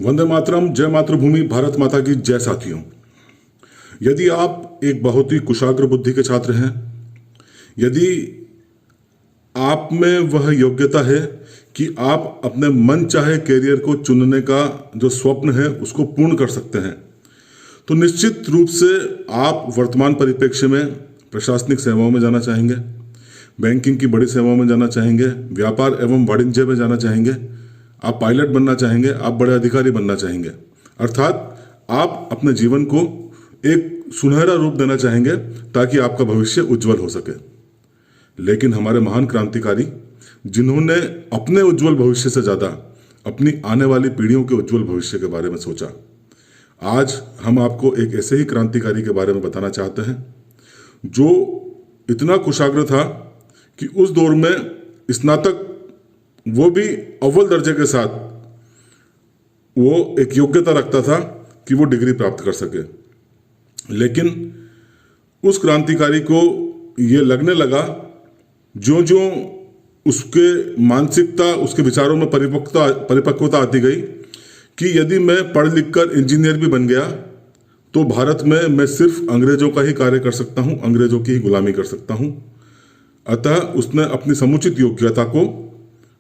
वंदे मातरम, जय मातृभूमि, भारत माता की जय। साथियों, यदि आप एक बहुत ही कुशाग्र बुद्धि के छात्र हैं, यदि आप में वह योग्यता है कि आप अपने मन चाहे कैरियर को चुनने का जो स्वप्न है उसको पूर्ण कर सकते हैं, तो निश्चित रूप से आप वर्तमान परिप्रेक्ष्य में प्रशासनिक सेवाओं में जाना चाहेंगे, बैंकिंग की बड़ी सेवाओं में जाना चाहेंगे, व्यापार एवं वाणिज्य में जाना चाहेंगे, आप पायलट बनना चाहेंगे, आप बड़े अधिकारी बनना चाहेंगे। अर्थात आप अपने जीवन को एक सुनहरा रूप देना चाहेंगे ताकि आपका भविष्य उज्जवल हो सके। लेकिन हमारे महान क्रांतिकारी, जिन्होंने अपने उज्जवल भविष्य से ज्यादा अपनी आने वाली पीढ़ियों के उज्जवल भविष्य के बारे में सोचा, आज हम आपको एक ऐसे ही क्रांतिकारी के बारे में बताना चाहते हैं जो इतना कुशाग्र था कि उस दौर में स्नातक, वो भी अव्वल दर्जे के साथ, वो एक योग्यता रखता था कि वो डिग्री प्राप्त कर सके। लेकिन उस क्रांतिकारी को ये लगने लगा, जो जो उसके मानसिकता, उसके विचारों में परिपक्वता आती गई कि यदि मैं पढ़ लिख कर इंजीनियर भी बन गया तो भारत में मैं सिर्फ अंग्रेजों का ही कार्य कर सकता हूं, अंग्रेजों की ही गुलामी कर सकता हूं। अतः उसने अपनी समुचित योग्यता को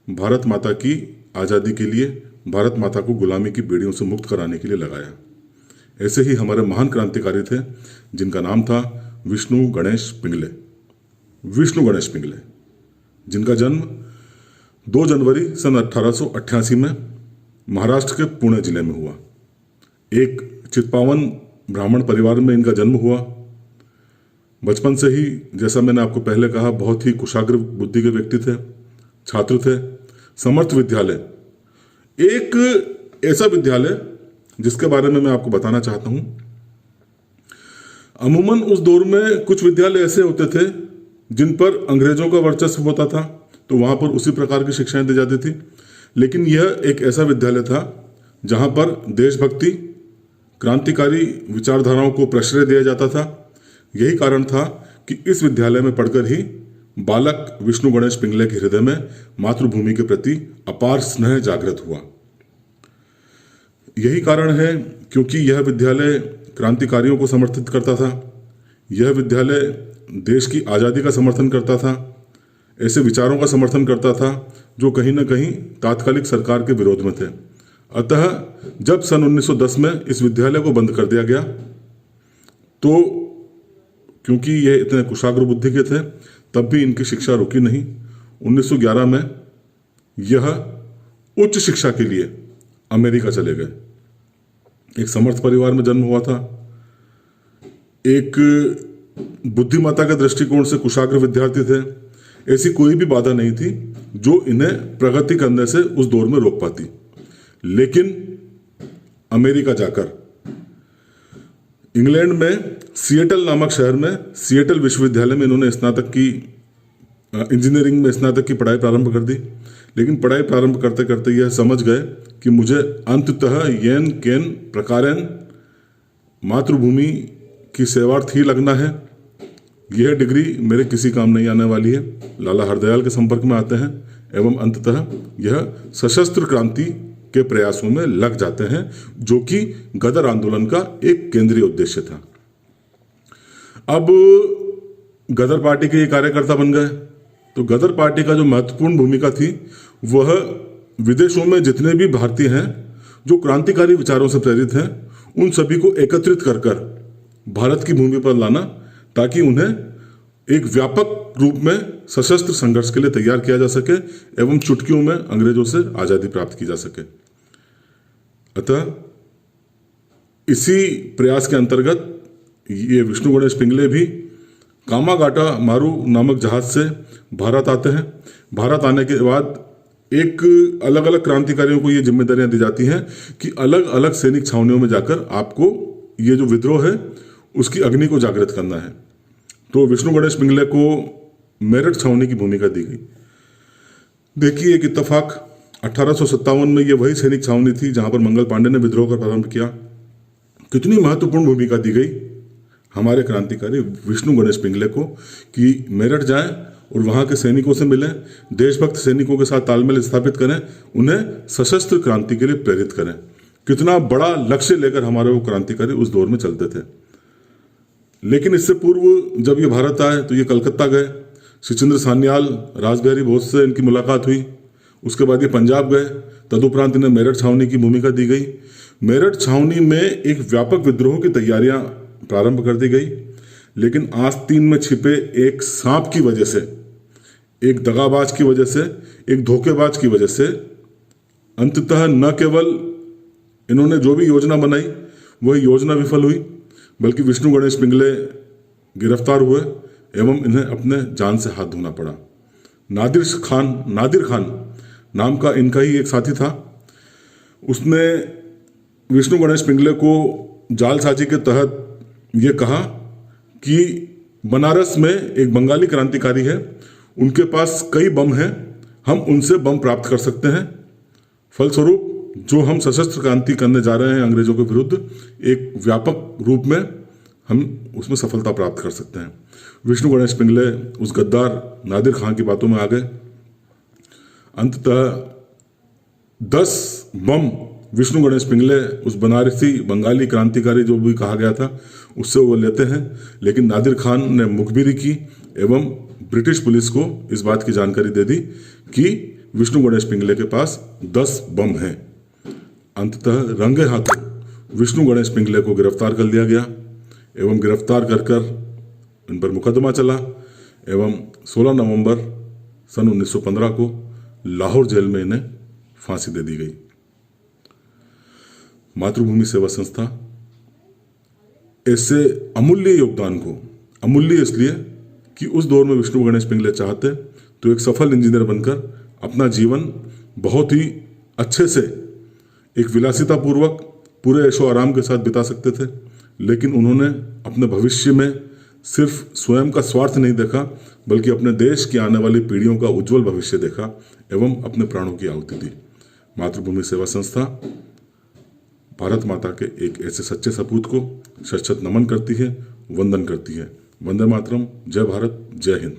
भारत माता की आज़ादी के लिए, भारत माता को गुलामी की बेड़ियों से मुक्त कराने के लिए लगाया। ऐसे ही हमारे महान क्रांतिकारी थे जिनका नाम था विष्णु गणेश पिंगले। विष्णु गणेश पिंगले, जिनका जन्म 2 जनवरी सन 1888 में महाराष्ट्र के पुणे जिले में हुआ। एक चित्पावन ब्राह्मण परिवार में इनका जन्म हुआ। बचपन से ही, जैसा मैंने आपको पहले कहा, बहुत ही कुशाग्र बुद्धि के व्यक्ति थे, छात्र थे। समर्थ विद्यालय, एक ऐसा विद्यालय जिसके बारे में मैं आपको बताना चाहता हूं। अमूमन उस दौर में कुछ विद्यालय ऐसे होते थे जिन पर अंग्रेजों का वर्चस्व होता था, तो वहां पर उसी प्रकार की शिक्षाएं दी जाती थी। लेकिन यह एक ऐसा विद्यालय था जहां पर देशभक्ति, क्रांतिकारी विचारधाराओं को प्रश्रय दिया जाता था। यही कारण था कि इस विद्यालय में पढ़कर ही बालक विष्णु गणेश पिंगले के हृदय में मातृभूमि के प्रति अपार स्नेह जागृत हुआ। यही कारण है क्योंकि यह विद्यालय क्रांतिकारियों को समर्थित करता था, यह विद्यालय देश की आज़ादी का समर्थन करता था, ऐसे विचारों का समर्थन करता था जो कहीं ना कहीं तात्कालिक सरकार के विरोध में थे। अतः जब सन 1910 में इस विद्यालय को बंद कर दिया गया, तो क्योंकि ये इतने कुशाग्र बुद्धि के थे, तब भी इनकी शिक्षा रुकी नहीं। 1911 में यह उच्च शिक्षा के लिए अमेरिका चले गए। एक समर्थ परिवार में जन्म हुआ था, एक बुद्धिमत्ता के दृष्टिकोण से कुशाग्र विद्यार्थी थे। ऐसी कोई भी बाधा नहीं थी जो इन्हें प्रगति करने से उस दौर में रोक पाती। लेकिन अमेरिका जाकर इंग्लैंड में सिएटल नामक शहर में, सिएटल विश्वविद्यालय में इन्होंने स्नातक की, इंजीनियरिंग में स्नातक की पढ़ाई प्रारंभ कर दी। लेकिन पढ़ाई प्रारंभ करते करते यह समझ गए कि मुझे अंततः येन केन प्रकारेण मातृभूमि की सेवार्थ ही लगना है। यह डिग्री मेरे किसी काम नहीं आने वाली है। लाला हरदयाल के संपर्क में आते हैं एवं अंततः यह सशस्त्र क्रांति के प्रयासों में लग जाते हैं, जो कि गदर आंदोलन का एक केंद्रीय उद्देश्य था। अब गदर पार्टी के ये कार्यकर्ता बन गए, तो गदर पार्टी का जो महत्वपूर्ण भूमिका थी वह विदेशों में जितने भी भारतीय हैं जो क्रांतिकारी विचारों से प्रेरित हैं, उन सभी को एकत्रित कर कर भारत की भूमि पर लाना, ताकि उन्हें एक व्यापक रूप में सशस्त्र संघर्ष के लिए तैयार किया जा सके एवं चुटकियों में अंग्रेजों से आजादी प्राप्त की जा सके। अतः इसी प्रयास के अंतर्गत ये विष्णु गणेश पिंगले भी कामागाटा मारू नामक जहाज से भारत आते हैं। भारत आने के बाद एक अलग अलग क्रांतिकारियों को ये जिम्मेदारियां दी जाती हैं कि अलग अलग सैनिक छावनियों में जाकर आपको ये जो विद्रोह है उसकी अग्नि को जागृत करना है। तो विष्णु गणेश पिंगले को मेरठ छावनी की भूमिका दी गई। देखिए, एक इत्तेफाक, 1857 में ये वही सैनिक छावनी थी जहां पर मंगल पांडे ने विद्रोह का प्रारंभ किया। कितनी महत्वपूर्ण भूमिका दी गई हमारे क्रांतिकारी विष्णु गणेश पिंगले को कि मेरठ जाएं और वहां के सैनिकों से मिलें, देशभक्त सैनिकों के साथ तालमेल स्थापित करें, उन्हें सशस्त्र क्रांति के लिए प्रेरित करें। कितना बड़ा लक्ष्य लेकर हमारे वो क्रांतिकारी उस दौर में चलते थे। लेकिन इससे पूर्व जब ये भारत आए तो ये कलकत्ता गए, श्री चंद्र सान्याल, रासबिहारी बोस से इनकी मुलाकात हुई। उसके बाद ये पंजाब गए, तदुपरांत इन्हें मेरठ छावनी की भूमिका दी गई। मेरठ छावनी में एक व्यापक विद्रोह की तैयारियां प्रारंभ कर दी गई, लेकिन आस्तीन में छिपे एक सांप की वजह से, एक दगाबाज की वजह से, एक धोखेबाज की वजह से अंततः न केवल इन्होंने जो भी योजना बनाई वह योजना विफल हुई, बल्कि विष्णु गणेश पिंगले गिरफ्तार हुए एवं इन्हें अपने जान से हाथ धोना पड़ा। नादिर खान नाम का इनका ही एक साथी था। उसने विष्णु गणेश पिंगले को जालसाजी के तहत ये कहा कि बनारस में एक बंगाली क्रांतिकारी है, उनके पास कई बम हैं, हम उनसे बम प्राप्त कर सकते हैं। फलस्वरूप जो हम सशस्त्र क्रांति करने जा रहे हैं अंग्रेजों के विरुद्ध, एक व्यापक रूप में हम उसमें सफलता प्राप्त कर सकते हैं। विष्णु गणेश पिंगले उस गद्दार नादिर खान की बातों में आ गए। अंततः 10 बम विष्णु गणेश पिंगले, उस बनारसी बंगाली क्रांतिकारी जो भी कहा गया था, उससे वो लेते हैं। लेकिन नादिर खान ने मुखबिरी की एवं ब्रिटिश पुलिस को इस बात की जानकारी दे दी कि विष्णु गणेश पिंगले के पास 10 बम हैं। अंततः रंगे हाथों विष्णु गणेश पिंगले को गिरफ्तार कर लिया गया एवं गिरफ्तार कर इन पर मुकदमा चला एवं 16 नवंबर सन 1915 को लाहौर जेल में इन्हें फांसी दे दी गई। मातृभूमि सेवा संस्था ऐसे अमूल्य योगदान को, अमूल्य इसलिए कि उस दौर में विष्णु गणेश पिंगले चाहते तो एक सफल इंजीनियर बनकर अपना जीवन बहुत ही अच्छे से, एक विलासितापूर्वक, पूरे ऐशो आराम के साथ बिता सकते थे। लेकिन उन्होंने अपने भविष्य में सिर्फ स्वयं का स्वार्थ नहीं देखा, बल्कि अपने देश की आने वाली पीढ़ियों का उज्जवल भविष्य देखा एवं अपने प्राणों की आहुति दी। मातृभूमि सेवा संस्था भारत माता के एक ऐसे सच्चे सपूत को शत-शत नमन करती है, वंदन करती है। वंदे मातरम। जय भारत, जय हिंद।